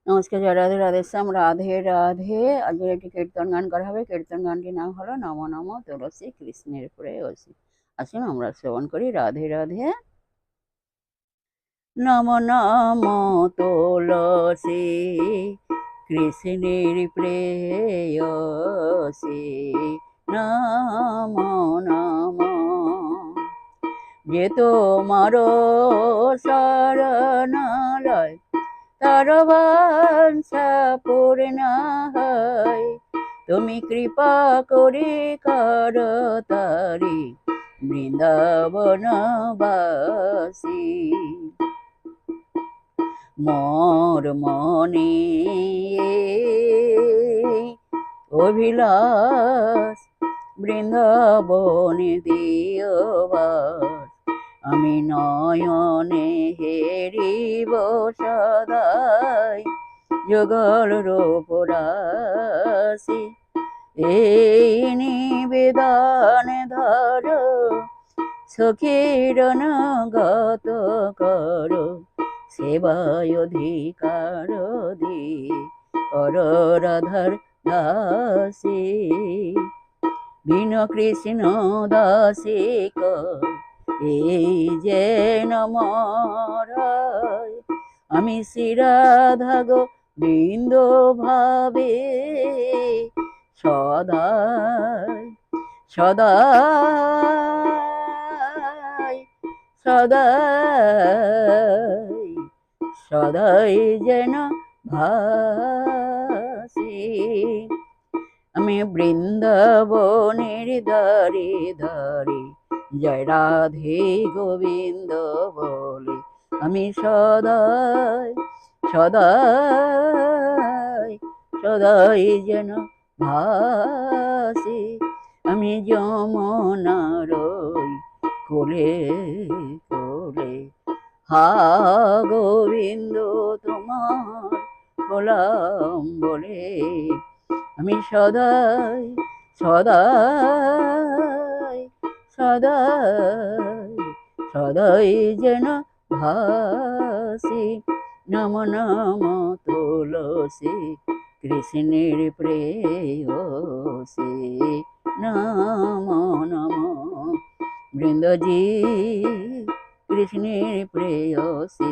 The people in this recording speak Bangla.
নমস্কার, জয় রাধে রাধেশ্যাম, রাধে রাধে। আজকে একটি কীর্তন গান করা হবে। কীর্তন গানটির নাম হলো নম নম তুলসী কৃষ্ণের প্রেয়সী। আসুন আমরা শ্রবণ করি। রাধে রাধে। নম নম তুলসী কৃষ্ণের প্রেয়সী, নম নম। যে তোমার শরণালয় তার বাঞ্ছা পূর্ণ হয়, তুমি কৃপা করে কর তারি বৃন্দাবনবাসী। মোর মনে অভিলাষ বৃন্দাবনে দিও বাস, আমি নয়নে হেরিব সদাই যুগল রূপরাশি। এই নিবেদন ধর সখীর গত কর, সেবায় অধিকার দি কর রাধার দাসী। বিন কৃষ্ণ দাসী কর এই যেন মরাই, আমি শ্রীরাধা গোবিন্দ ভাবে সদাই সদাই সদাই সদাই যেন ভাসি। আমি বৃন্দাবনের দ্বারে দ্বারে জয় রাধে গোবিন্দ বলে, আমি সদাই সদাই সদাই যেন ভাসি। আমি যমুনার কোলে কোলে, হা গোবিন্দ তোমার হলাম বলে, আমি সদাই সদাই সদাই সদাই যেন ভাসি। নম নম তুলসী কৃষ্ণের প্রেয়সী, নম নম বৃন্দজি কৃষ্ণের প্রেয়সী।